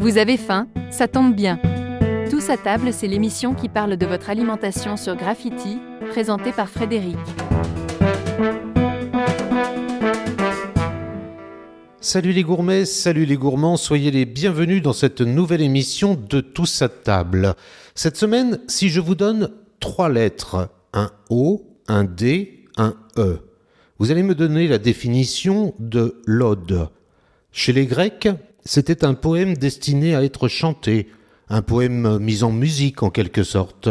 Vous avez faim? Ça tombe bien. Tous à table, c'est l'émission qui parle de votre alimentation sur Graffiti, présentée par Frédéric. Salut les gourmets, salut les gourmands, soyez les bienvenus dans cette nouvelle émission de Tous à table. Cette semaine, si je vous donne 3 lettres, un O, un D, un E, vous allez me donner la définition de l'ode. Chez les Grecs, c'était un poème destiné à être chanté, un poème mis en musique en quelque sorte.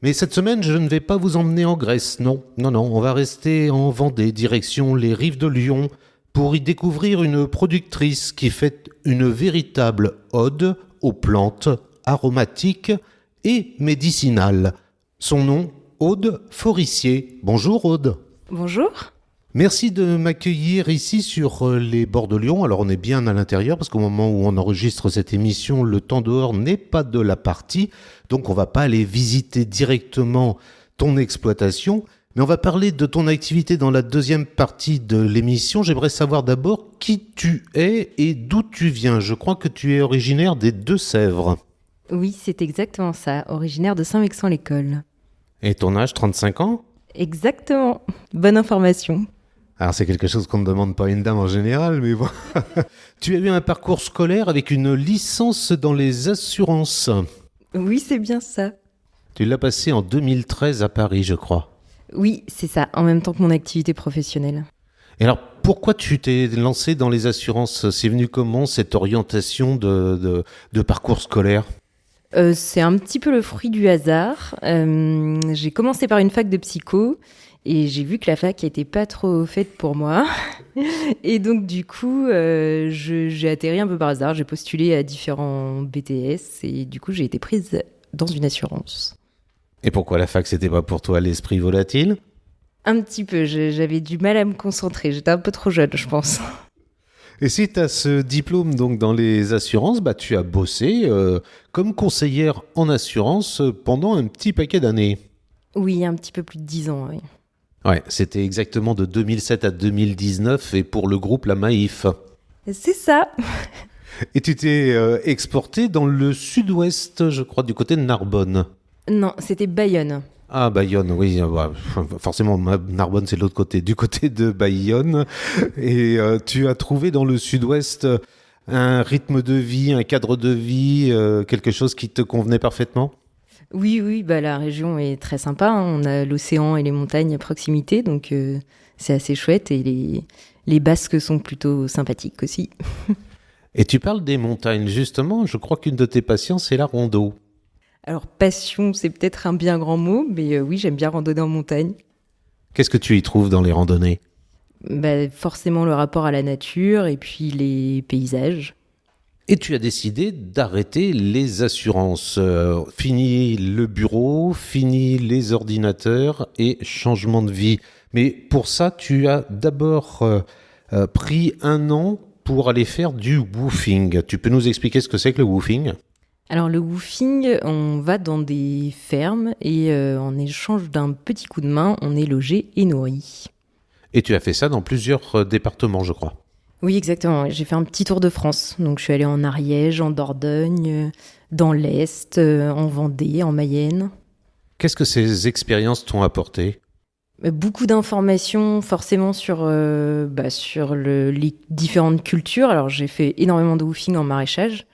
Mais cette semaine, je ne vais pas vous emmener en Grèce, non, on va rester en Vendée, direction les rives de Lyon, pour y découvrir une productrice qui fait une véritable ode aux plantes aromatiques et médicinales. Son nom, Aude Forissier. Bonjour Aude. Bonjour. Merci de m'accueillir ici sur les bords de Lyon. Alors on est bien à l'intérieur parce qu'au moment où on enregistre cette émission, le temps dehors n'est pas de la partie. Donc on va pas aller visiter directement ton exploitation, mais on va parler de ton activité dans la deuxième partie de l'émission. J'aimerais savoir d'abord qui tu es et d'où tu viens. Je crois que tu es originaire des Deux-Sèvres. Oui, c'est exactement ça, originaire de Saint-Vexant-l'École. Et ton âge, 35 ans ? Exactement, bonne information. Alors c'est quelque chose qu'on ne demande pas à une dame en général, mais bon. Tu as eu un parcours scolaire avec une licence dans les assurances. Oui, c'est bien ça. Tu l'as passé en 2013 à Paris, je crois. Oui, c'est ça, en même temps que mon activité professionnelle. Et alors, pourquoi tu t'es lancé dans les assurances ? C'est venu comment, cette orientation de parcours scolaire ? C'est un petit peu le fruit du hasard. J'ai commencé par une fac de psycho et j'ai vu que la fac n'était pas trop faite pour moi. Et donc, du coup, j'ai atterri un peu par hasard. J'ai postulé à différents BTS et du coup, j'ai été prise dans une assurance. Et pourquoi la fac, c'était pas pour toi l'esprit volatile ? Un petit peu, j'avais du mal à me concentrer. J'étais un peu trop jeune, je pense. Et si tu as ce diplôme donc dans les assurances, tu as bossé comme conseillère en assurance pendant un petit paquet d'années. Oui, un petit peu plus de 10 ans, oui. Ouais, c'était exactement de 2007 à 2019 et pour le groupe La Maïf. C'est ça. Et tu t'es exporté dans le sud-ouest, je crois, du côté de Narbonne. Non, c'était Bayonne. Ah, Bayonne, oui, forcément, Narbonne, c'est de l'autre côté, du côté de Bayonne. Et tu as trouvé dans le sud-ouest un rythme de vie, un cadre de vie, quelque chose qui te convenait parfaitement ? Oui, la région est très sympa. On a l'océan et les montagnes à proximité, donc c'est assez chouette. Et les Basques sont plutôt sympathiques aussi. Et tu parles des montagnes, justement, je crois qu'une de tes passions, c'est la rando. Alors, passion, c'est peut-être un bien grand mot, mais oui, j'aime bien randonner en montagne. Qu'est-ce que tu y trouves dans les randonnées ? Forcément le rapport à la nature et puis les paysages. Et tu as décidé d'arrêter les assurances. Fini le bureau, fini les ordinateurs et changement de vie. Mais pour ça, tu as d'abord pris 1 an pour aller faire du woofing. Tu peux nous expliquer ce que c'est que le woofing ? Alors le woofing, on va dans des fermes et en échange d'un petit coup de main, on est logé et nourri. Et tu as fait ça dans plusieurs départements, je crois. Oui, exactement. J'ai fait un petit tour de France. Donc je suis allée en Ariège, en Dordogne, dans l'Est, en Vendée, en Mayenne. Qu'est-ce que ces expériences t'ont apporté ? Beaucoup d'informations forcément sur les différentes cultures. Alors j'ai fait énormément de woofing en maraîchage.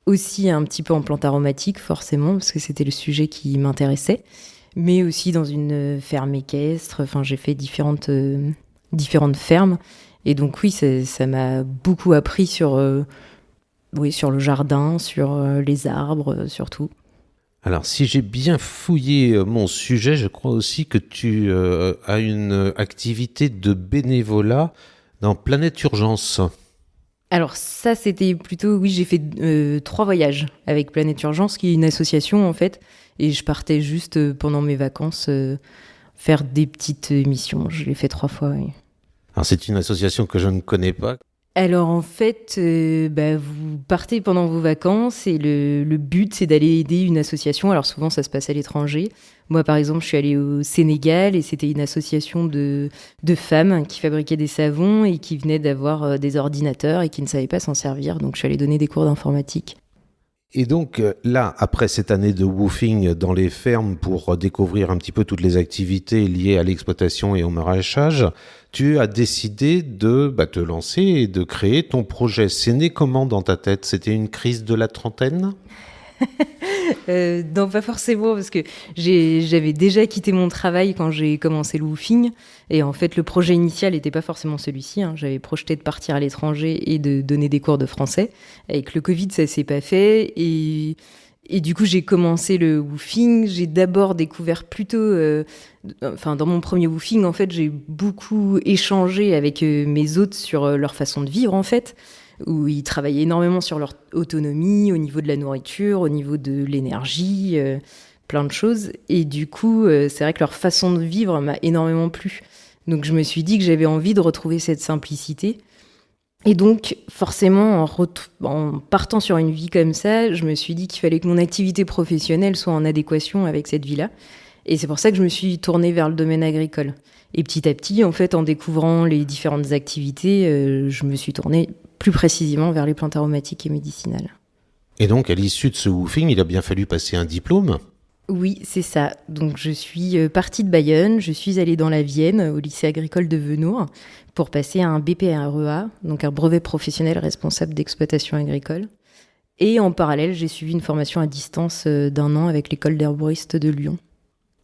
Aussi un petit peu en plantes aromatiques, forcément, parce que c'était le sujet qui m'intéressait. Mais aussi dans une ferme équestre. Enfin, j'ai fait différentes fermes. Et donc oui, ça m'a beaucoup appris sur le jardin, sur les arbres, surtout. Alors, si j'ai bien fouillé mon sujet, je crois aussi que tu as une activité de bénévolat dans Planète Urgence. Alors ça, c'était plutôt... Oui, j'ai fait 3 voyages avec Planète Urgence, qui est une association, en fait. Et je partais juste pendant mes vacances faire des petites missions. Je l'ai fait 3 fois, oui. Alors, c'est une association que je ne connais pas. Alors en fait, vous partez pendant vos vacances et le but c'est d'aller aider une association. Alors souvent ça se passe à l'étranger. Moi par exemple je suis allée au Sénégal et c'était une association de femmes qui fabriquaient des savons et qui venaient d'avoir des ordinateurs et qui ne savaient pas s'en servir. Donc je suis allée donner des cours d'informatique. Et donc là, après cette année de woofing dans les fermes pour découvrir un petit peu toutes les activités liées à l'exploitation et au maraîchage, tu as décidé de te lancer et de créer ton projet. C'est né comment dans ta tête ? C'était une crise de la trentaine ? Non, pas forcément, parce que j'avais déjà quitté mon travail quand j'ai commencé le woofing. Et en fait, le projet initial n'était pas forcément celui-ci. J'avais projeté de partir à l'étranger et de donner des cours de français. Avec le Covid, ça ne s'est pas fait. Et du coup, j'ai commencé le woofing. J'ai d'abord découvert plutôt... dans mon premier woofing, en fait, j'ai beaucoup échangé avec mes hôtes sur leur façon de vivre, en fait, où ils travaillaient énormément sur leur autonomie, au niveau de la nourriture, au niveau de l'énergie, plein de choses. Et du coup, c'est vrai que leur façon de vivre m'a énormément plu. Donc je me suis dit que j'avais envie de retrouver cette simplicité. Et donc, forcément, en partant sur une vie comme ça, je me suis dit qu'il fallait que mon activité professionnelle soit en adéquation avec cette vie-là. Et c'est pour ça que je me suis tournée vers le domaine agricole. Et petit à petit, en fait, en découvrant les différentes activités, je me suis tournée plus précisément vers les plantes aromatiques et médicinales. Et donc, à l'issue de ce woofing, il a bien fallu passer un diplôme ? Oui, c'est ça. Donc, je suis partie de Bayonne, je suis allée dans la Vienne, au lycée agricole de Venours, pour passer un BPREA, donc un brevet professionnel responsable d'exploitation agricole. Et en parallèle, j'ai suivi une formation à distance d'1 an avec l'école d'herboriste de Lyon.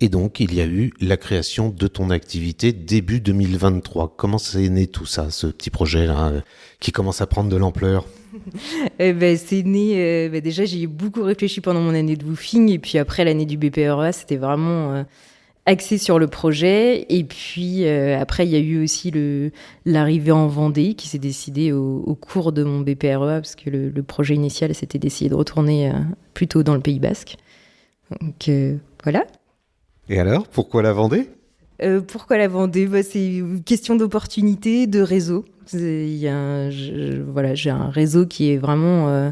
Et donc, il y a eu la création de ton activité début 2023. Comment c'est né tout ça, ce petit projet-là, qui commence à prendre de l'ampleur ? C'est né... déjà, j'y ai beaucoup réfléchi pendant mon année de woofing. Et puis après, l'année du BPREA, c'était vraiment axé sur le projet. Et puis après, il y a eu aussi l'arrivée en Vendée, qui s'est décidée au cours de mon BPREA, parce que le projet initial, c'était d'essayer de retourner plutôt dans le Pays Basque. Donc voilà. Et alors, pourquoi la Vendée ? Pourquoi la Vendée ? C'est une question d'opportunité, de réseau. J'ai un réseau qui est vraiment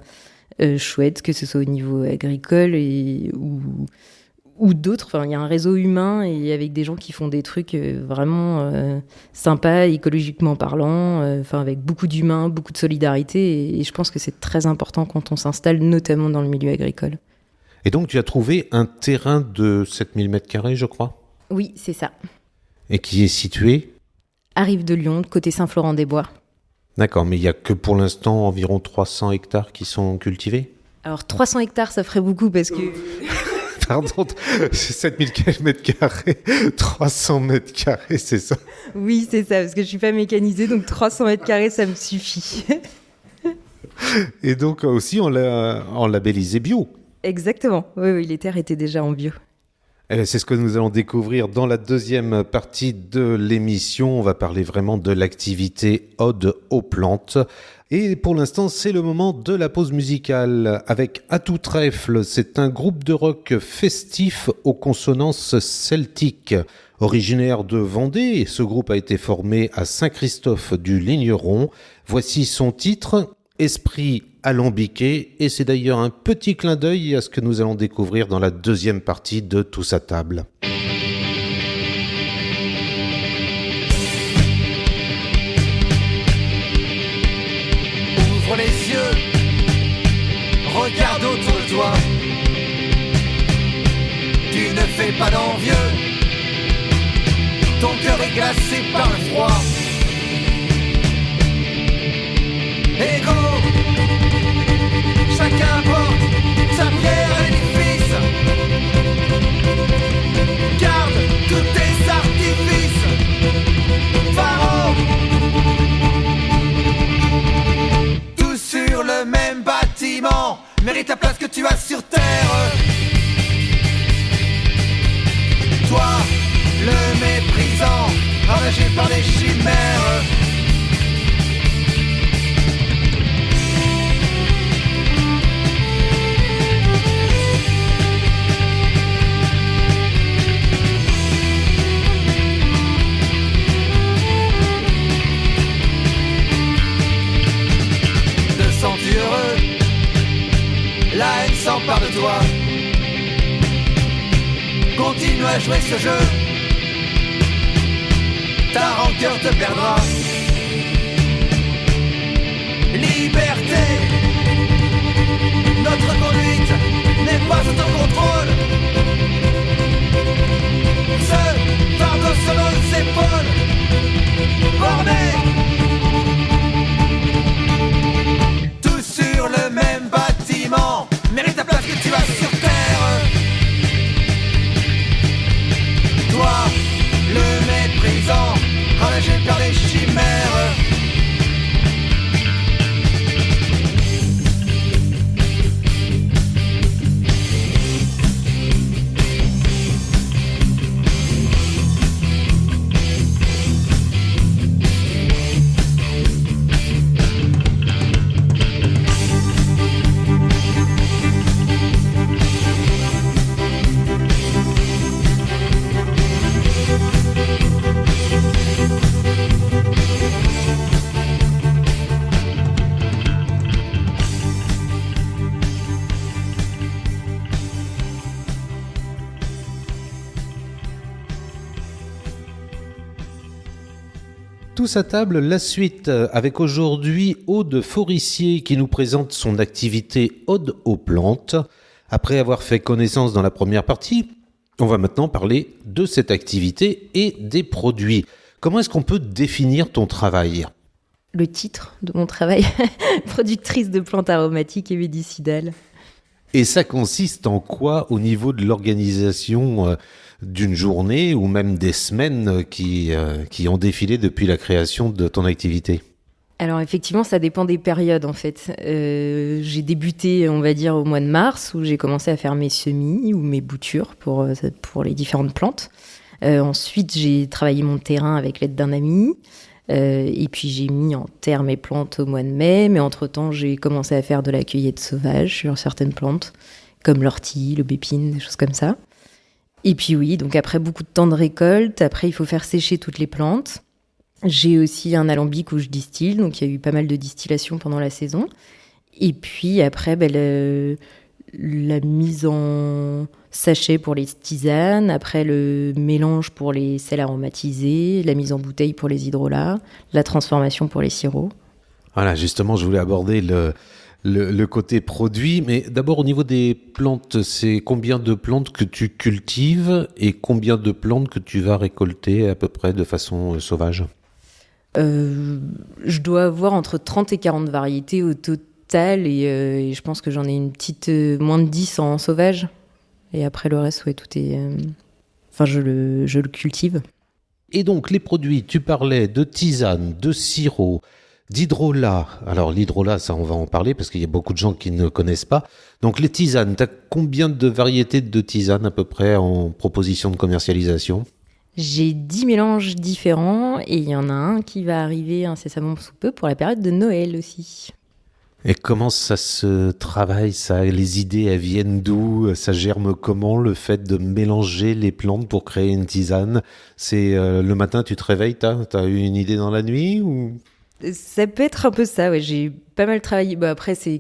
chouette, que ce soit au niveau agricole ou d'autres. Enfin, il y a un réseau humain et avec des gens qui font des trucs vraiment sympas, écologiquement parlant, avec beaucoup d'humains, beaucoup de solidarité. Et je pense que c'est très important quand on s'installe, notamment dans le milieu agricole. Et donc, tu as trouvé un terrain de 7000 m², je crois ? Oui, c'est ça. Et qui est situé ? À Rive-de-Lyon, côté Saint-Florent-des-Bois. D'accord, mais il n'y a que pour l'instant environ 300 hectares qui sont cultivés ? Alors, 300 hectares, ça ferait beaucoup parce que... Pardon, c'est 7000 m², 300 m², c'est ça ? Oui, c'est ça, parce que je ne suis pas mécanisée, donc 300 m², ça me suffit. Et donc aussi, on l'a labellisé bio ? Exactement, oui, les terres étaient déjà en bio. C'est ce que nous allons découvrir dans la deuxième partie de l'émission. On va parler vraiment de l'activité Ode aux plantes. Et pour l'instant, c'est le moment de la pause musicale avec À tout trèfle. C'est un groupe de rock festif aux consonances celtiques. Originaire de Vendée, ce groupe a été formé à Saint-Christophe du Ligneron. Voici son titre, Esprit alambiqué, et c'est d'ailleurs un petit clin d'œil à ce que nous allons découvrir dans la deuxième partie de Tous à table. Ouvre les yeux, regarde autour de toi. Tu ne fais pas d'envieux, ton cœur est glacé par le froid. Ego, chacun porte sa pierre à l'édifice. Garde tous tes artifices. Pharaon, tous sur le même bâtiment. Mérite la place que tu as sur terre. Toi, le méprisant, ravagé par les chimères. s'empare de toi. Continue à jouer ce jeu, ta rancœur te perdra. Liberté, notre conduite n'est pas sous ton contrôle. Ce fardeau sur nos épaules, borné, tous sur le même bâtiment, mérite la place que tu as sur terre. Toi, le méprisant, ravagé par les chimères. Tous à table, la suite avec aujourd'hui Aude Forissier qui nous présente son activité Ode aux plantes. Après avoir fait connaissance dans la première partie, on va maintenant parler de cette activité et des produits. Comment est-ce qu'on peut définir ton travail ? Le titre de mon travail, productrice de plantes aromatiques et médicinales. Et ça consiste en quoi au niveau de l'organisation d'une journée ou même des semaines qui ont défilé depuis la création de ton activité ? Alors effectivement, ça dépend des périodes en fait. J'ai débuté, on va dire, au mois de mars où j'ai commencé à faire mes semis ou mes boutures pour les différentes plantes. Ensuite, j'ai travaillé mon terrain avec l'aide d'un ami. Et puis j'ai mis en terre mes plantes au mois de mai, mais entre-temps j'ai commencé à faire de la cueillette sauvage sur certaines plantes, comme l'ortie, l'aubépine, des choses comme ça. Et puis oui, donc après beaucoup de temps de récolte, après il faut faire sécher toutes les plantes. J'ai aussi un alambic où je distille, donc il y a eu pas mal de distillation pendant la saison. Et puis après, la mise en sachet pour les tisanes, après le mélange pour les sels aromatisés, la mise en bouteille pour les hydrolats, la transformation pour les sirops. Voilà, justement, je voulais aborder le côté produit, mais d'abord au niveau des plantes, c'est combien de plantes que tu cultives et combien de plantes que tu vas récolter à peu près de façon sauvage ? Je dois avoir entre 30 et 40 variétés au total et je pense que j'en ai une petite moins de 10 en sauvage. Et après le reste, ouais, tout est... je le cultive. Et donc les produits, tu parlais de tisane, de sirop, d'hydrolat. Alors l'hydrolat, ça on va en parler parce qu'il y a beaucoup de gens qui ne connaissent pas. Donc les tisanes, tu as combien de variétés de tisanes à peu près en proposition de commercialisation ? J'ai 10 mélanges différents et il y en a un qui va arriver incessamment sous peu pour la période de Noël aussi. Et comment ça se travaille, ça ? Les idées, elles viennent d'où ? Ça germe comment, le fait de mélanger les plantes pour créer une tisane ? C'est le matin, tu te réveilles, t'as eu une idée dans la nuit ou... Ça peut être un peu ça, ouais. J'ai pas mal travaillé. Après, c'est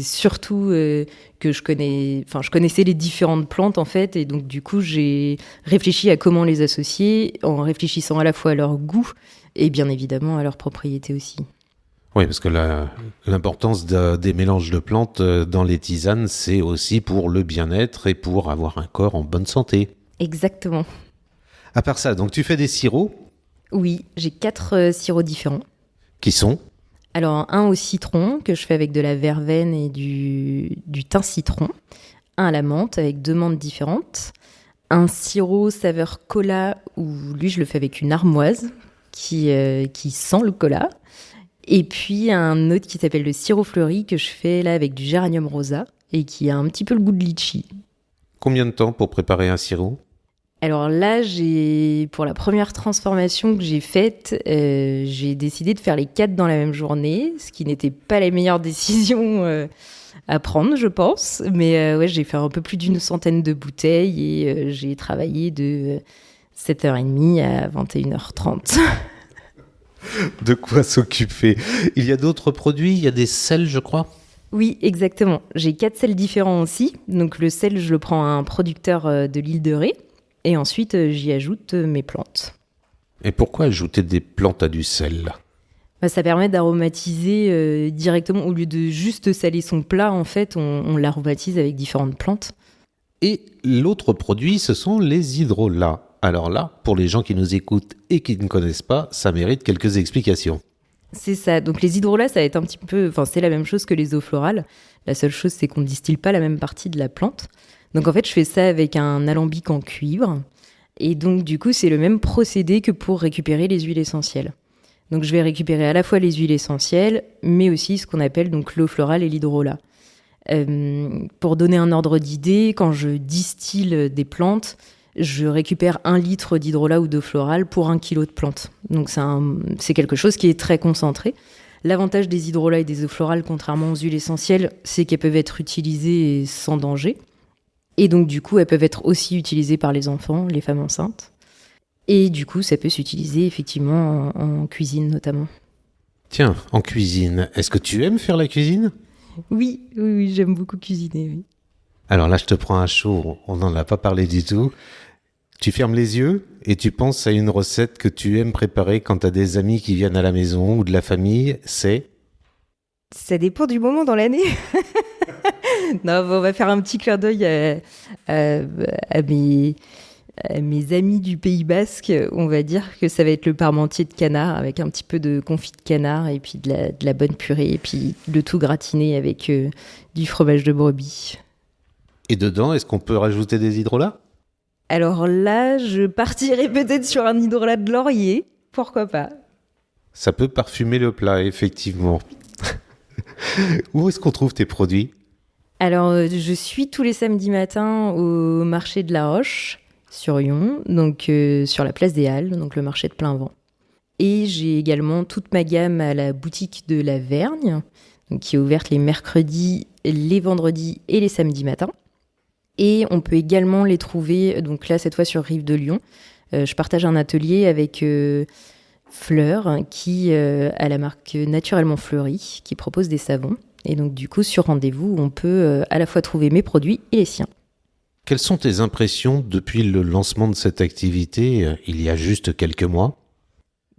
surtout que je connaissais les différentes plantes en fait, et donc du coup, j'ai réfléchi à comment les associer en réfléchissant à la fois à leur goût et bien évidemment à leurs propriétés aussi. Oui, parce que l'importance des mélanges de plantes dans les tisanes, c'est aussi pour le bien-être et pour avoir un corps en bonne santé. Exactement. À part ça, donc tu fais des sirops ? Oui, j'ai 4 sirops différents. Qui sont ? Alors, un au citron, que je fais avec de la verveine et du thym citron. Un à la menthe, avec 2 menthes différentes. Un sirop saveur cola, où lui, je le fais avec une armoise, qui sent le cola. Et puis, un autre qui s'appelle le sirop fleuri, que je fais là avec du géranium rosa, et qui a un petit peu le goût de litchi. Combien de temps pour préparer un sirop ? Alors là, pour la première transformation que j'ai faite, j'ai décidé de faire les 4 dans la même journée, ce qui n'était pas la meilleure décision à prendre, je pense. Mais ouais, j'ai fait un peu plus d'une centaine de bouteilles et j'ai travaillé de 7h30 à 21h30. De quoi s'occuper ? Il y a d'autres produits, il y a des sels, je crois ? Oui, exactement. J'ai 4 sels différents aussi. Donc le sel, je le prends à un producteur de l'île de Ré. Et ensuite, j'y ajoute mes plantes. Et pourquoi ajouter des plantes à du sel ? Ça permet d'aromatiser directement. Au lieu de juste saler son plat, en fait, on l'aromatise avec différentes plantes. Et l'autre produit, ce sont les hydrolats. Alors là, pour les gens qui nous écoutent et qui ne connaissent pas, ça mérite quelques explications. C'est ça. Donc les hydrolats, ça va être un petit peu... Enfin, c'est la même chose que les eaux florales. La seule chose, c'est qu'on ne distille pas la même partie de la plante. Donc en fait, je fais ça avec un alambic en cuivre. Et donc du coup, c'est le même procédé que pour récupérer les huiles essentielles. Donc je vais récupérer à la fois les huiles essentielles, mais aussi ce qu'on appelle donc l'eau florale et l'hydrolat. Pour donner un ordre d'idée, quand je distille des plantes, je récupère 1 litre d'hydrolat ou d'eau florale pour 1 kilo de plantes. Donc c'est quelque chose qui est très concentré. L'avantage des hydrolats et des eaux florales, contrairement aux huiles essentielles, c'est qu'elles peuvent être utilisées sans danger. Et donc du coup, elles peuvent être aussi utilisées par les enfants, les femmes enceintes. Et du coup, ça peut s'utiliser effectivement en cuisine notamment. Tiens, en cuisine, est-ce que tu aimes faire la cuisine ? Oui, j'aime beaucoup cuisiner, oui. Alors là, je te prends à chaud, on n'en a pas parlé du tout. Tu fermes les yeux et tu penses à une recette que tu aimes préparer quand tu as des amis qui viennent à la maison ou de la famille, c'est ? Ça dépend du moment dans l'année. Non, on va faire un petit clin d'œil à mes amis du Pays Basque. On va dire que ça va être le parmentier de canard avec un petit peu de confit de canard et puis de la bonne purée et puis le tout gratiné avec du fromage de brebis. Et dedans, est-ce qu'on peut rajouter des hydrolats ? Alors là, je partirais peut-être sur un hydrolat de laurier. Pourquoi pas ? Ça peut parfumer le plat, effectivement. Où est-ce qu'on trouve tes produits ? Alors, je suis tous les samedis matins au marché de la Roche, sur Yon, donc sur la place des Halles, donc le marché de plein vent. Et j'ai également toute ma gamme à la boutique de la Vergne, donc qui est ouverte les mercredis, les vendredis et les samedis matins. Et on peut également les trouver, donc là, cette fois sur Rive de Lyon. Je partage un atelier avec Fleur, qui a la marque Naturellement Fleurie, qui propose des savons. Et donc, du coup, sur rendez-vous, on peut à la fois trouver mes produits et les siens. Quelles sont tes impressions depuis le lancement de cette activité, il y a juste quelques mois ?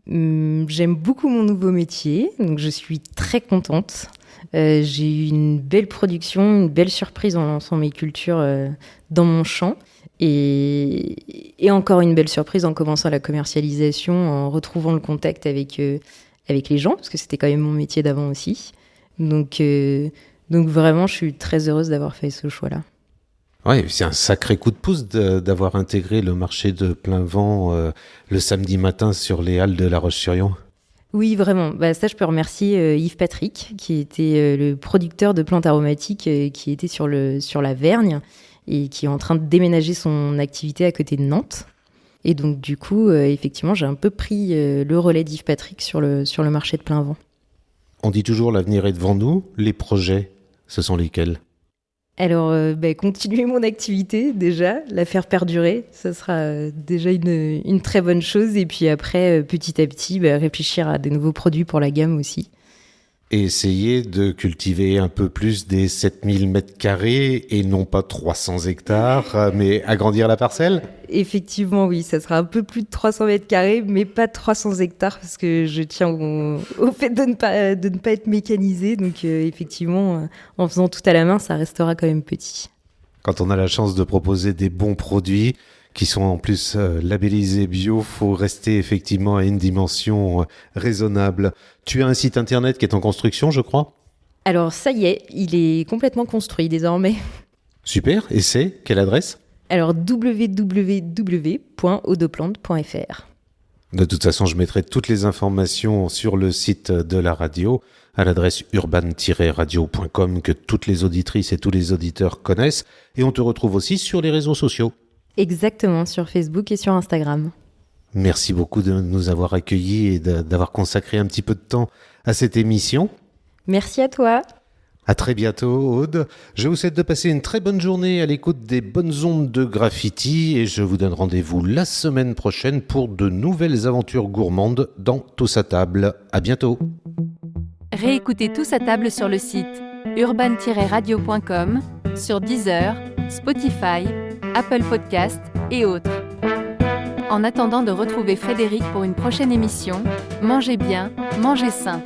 J'aime beaucoup mon nouveau métier, donc je suis très contente. J'ai eu une belle production, une belle surprise en lançant mes cultures dans mon champ. Et encore une belle surprise en commençant la commercialisation, en retrouvant le contact avec les gens, parce que c'était quand même mon métier d'avant aussi. Donc vraiment, je suis très heureuse d'avoir fait ce choix-là. Oui, c'est un sacré coup de pouce d'avoir intégré le marché de plein vent le samedi matin sur les halles de La Roche-sur-Yon. Oui, vraiment. Ça, je peux remercier Yves Patrick, qui était le producteur de plantes aromatiques, qui était sur la Vergne et qui est en train de déménager son activité à côté de Nantes. Et donc, du coup, effectivement, j'ai un peu pris le relais d'Yves Patrick sur le marché de plein vent. On dit toujours l'avenir est devant nous. Les projets, ce sont lesquels ? Alors, continuer mon activité, déjà, la faire perdurer, ça sera déjà une très bonne chose. Et puis après, petit à petit, réfléchir à des nouveaux produits pour la gamme aussi. Et essayer de cultiver un peu plus des 7000 mètres carrés et non pas 300 hectares, mais agrandir la parcelle ? Effectivement, oui, ça sera un peu plus de 300 mètres carrés, mais pas 300 hectares, parce que je tiens au fait de ne pas être mécanisé. Donc, effectivement, en faisant tout à la main, ça restera quand même petit. Quand on a la chance de proposer des bons produits, qui sont en plus labellisés bio, faut rester effectivement à une dimension raisonnable. Tu as un site internet qui est en construction, je crois ? Alors, ça y est, il est complètement construit désormais. Super, et c'est quelle adresse ? Alors, www.odoplante.fr. De toute façon, je mettrai toutes les informations sur le site de la radio, à l'adresse urban-radio.com que toutes les auditrices et tous les auditeurs connaissent. Et on te retrouve aussi sur les réseaux sociaux. Exactement, sur Facebook et sur Instagram. Merci beaucoup de nous avoir accueillis et d'avoir consacré un petit peu de temps à cette émission. Merci à toi. À très bientôt, Aude. Je vous souhaite de passer une très bonne journée à l'écoute des bonnes ondes de Graffiti et je vous donne rendez-vous la semaine prochaine pour de nouvelles aventures gourmandes dans Tous à table. À bientôt. Réécoutez Tous à table sur le site urban-radio.com, sur Deezer, Spotify, Apple Podcasts et autres. En attendant de retrouver Frédéric pour une prochaine émission, mangez bien, mangez sain.